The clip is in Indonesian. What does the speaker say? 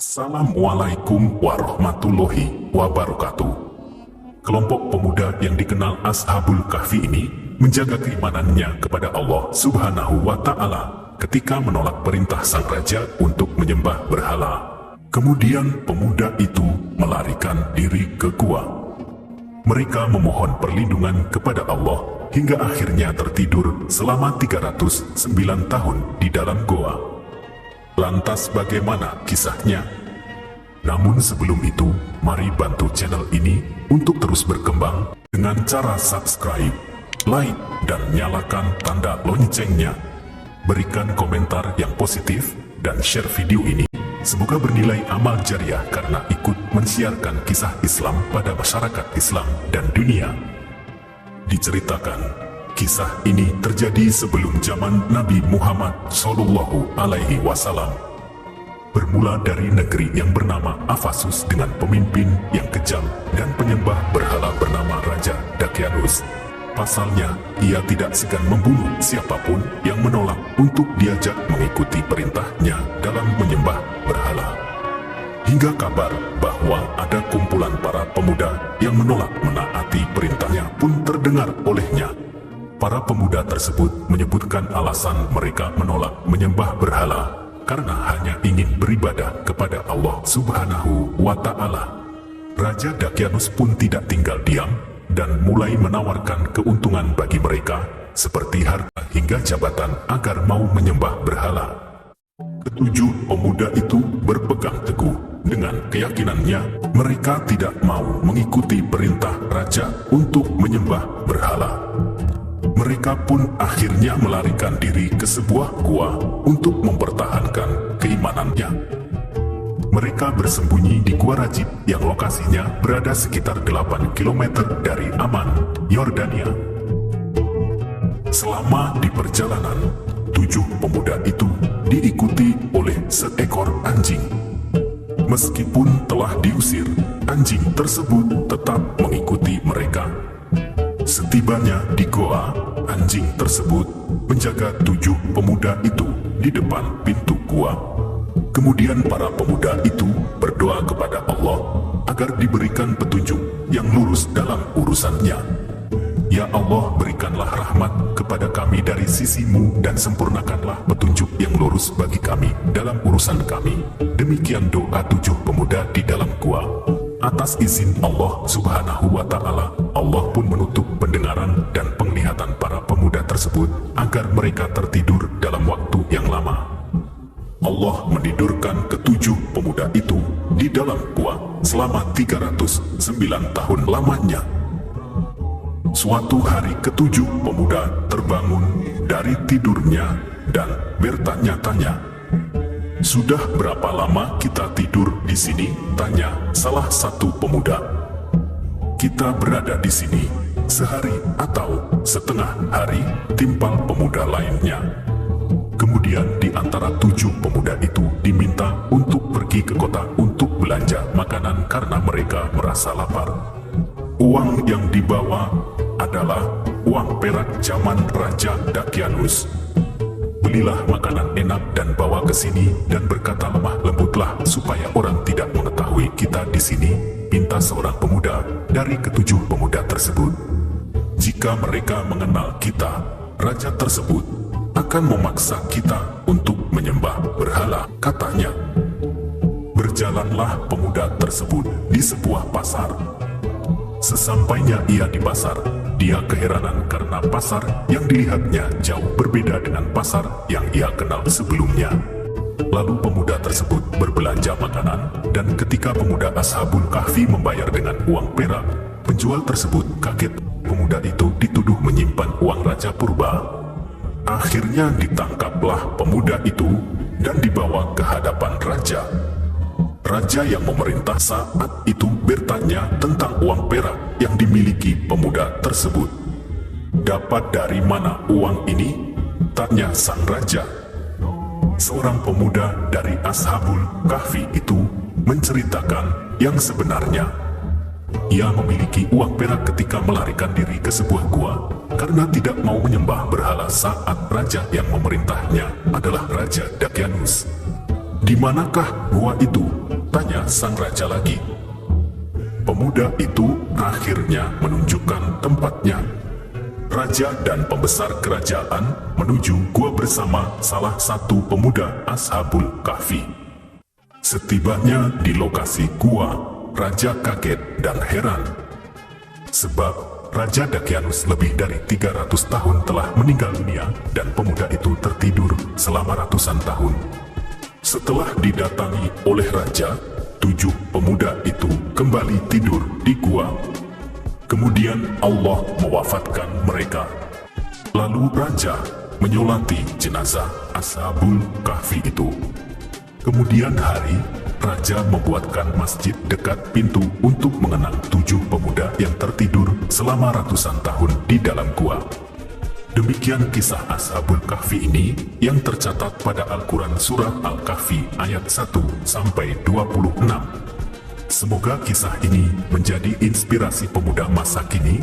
Assalamualaikum warahmatullahi wabarakatuh. Kelompok pemuda yang dikenal Ashabul Kahfi ini menjaga keimanannya kepada Allah Subhanahu wa Ta'ala ketika menolak perintah sang raja untuk menyembah berhala. Kemudian pemuda itu melarikan diri ke gua. Mereka memohon perlindungan kepada Allah hingga akhirnya tertidur selama 309 tahun di dalam goa. Lantas bagaimana kisahnya? Namun sebelum itu, mari bantu channel ini untuk terus berkembang dengan cara subscribe, like, dan nyalakan tanda loncengnya. Berikan komentar yang positif dan share video ini. Semoga bernilai amal jariah karena ikut mensiarkan kisah Islam pada masyarakat Islam dan dunia. Diceritakan, kisah ini terjadi sebelum zaman Nabi Muhammad Shallallahu Alaihi Wasallam. Bermula dari negeri yang bernama Afasus dengan pemimpin yang kejam dan penyembah berhala bernama Raja Dakyanus. Pasalnya, ia tidak segan membunuh siapapun yang menolak untuk diajak mengikuti perintahnya dalam menyembah berhala. Hingga kabar bahwa ada kumpulan para pemuda yang menolak menaati perintahnya pun terdengar olehnya. Para pemuda tersebut menyebutkan alasan mereka menolak menyembah berhala karena hanya ingin beribadah kepada Allah Subhanahu wa Ta'ala. Raja Dakyanus pun tidak tinggal diam dan mulai menawarkan keuntungan bagi mereka seperti harta hingga jabatan agar mau menyembah berhala. Ketujuh pemuda itu berpegang teguh dengan keyakinannya mereka tidak mau mengikuti perintah raja untuk menyembah berhala. Mereka pun akhirnya melarikan diri ke sebuah gua untuk mempertahankan keimanannya. Mereka bersembunyi di Gua Rajib yang lokasinya berada sekitar 8 km dari Amman, Yordania. Selama di perjalanan, 7 pemuda itu diikuti oleh seekor anjing. Meskipun telah diusir, anjing tersebut tetap mengikuti mereka. Setibanya di goa, anjing tersebut menjaga 7 pemuda itu di depan pintu gua. Kemudian para pemuda itu berdoa kepada Allah agar diberikan petunjuk yang lurus dalam urusannya. Ya Allah, berikanlah rahmat kepada kami dari sisimu dan sempurnakanlah petunjuk yang lurus bagi kami dalam urusan kami. Demikian doa 7 pemuda di dalam gua. Atas izin Allah Subhanahu wa Ta'ala, Allah pun menutup pendengaran dan penglihatan para pemuda tersebut agar mereka tertidur dalam waktu yang lama. Allah menidurkan ketujuh pemuda itu di dalam gua selama 309 tahun lamanya. Suatu hari ketujuh pemuda terbangun dari tidurnya dan bertanya-tanya, "Sudah berapa lama kita tidur di sini?" tanya salah satu pemuda. "Kita berada di sini sehari atau setengah hari," timpal pemuda lainnya. Kemudian di antara 7 pemuda itu diminta untuk pergi ke kota untuk belanja makanan karena mereka merasa lapar. Uang yang dibawa adalah uang perak zaman Raja Dakyanus. "Belilah makanan enak dan bawa ke sini dan berkata lemah lembutlah supaya orang tidak mengetahui kita di sini," pinta seorang pemuda dari ketujuh pemuda tersebut. "Jika mereka mengenal kita, raja tersebut akan memaksa kita untuk menyembah berhala," katanya. Berjalanlah pemuda tersebut di sebuah pasar. Sesampainya ia di pasar, dia keheranan karena pasar yang dilihatnya jauh berbeda dengan pasar yang ia kenal sebelumnya. Lalu pemuda tersebut berbelanja makanan, dan ketika pemuda Ashabul Kahfi membayar dengan uang perak, penjual tersebut kaget. Pemuda itu dituduh menyimpan uang Raja Purba. Akhirnya ditangkaplah pemuda itu dan dibawa ke hadapan raja. Raja yang memerintah saat itu bertanya tentang uang perak yang dimiliki pemuda tersebut. "Dapat dari mana uang ini?" tanya sang raja. Seorang pemuda dari Ashabul Kahfi itu menceritakan yang sebenarnya. Ia memiliki uang perak ketika melarikan diri ke sebuah gua karena tidak mau menyembah berhala saat raja yang memerintahnya adalah Raja Dakyanus. "Di manakah gua itu?" Tanya sang raja lagi. Pemuda itu akhirnya menunjukkan tempatnya. Raja dan pembesar kerajaan menuju gua bersama salah satu pemuda Ashabul Kahfi. Setibanya di lokasi gua, raja kaget dan heran. Sebab Raja Dakianus lebih dari 300 tahun telah meninggal dunia dan pemuda itu tertidur selama ratusan tahun. Setelah didatangi oleh raja, 7 pemuda itu kembali tidur di gua. Kemudian Allah mewafatkan mereka. Lalu raja menyolati jenazah Ashabul Kahfi itu. Kemudian hari, raja membuatkan masjid dekat pintu untuk mengenang 7 pemuda yang tertidur selama ratusan tahun di dalam gua. Demikian kisah Ashabul Kahfi ini yang tercatat pada Al-Quran Surah Al-Kahfi ayat 1-26. Semoga kisah ini menjadi inspirasi pemuda masa kini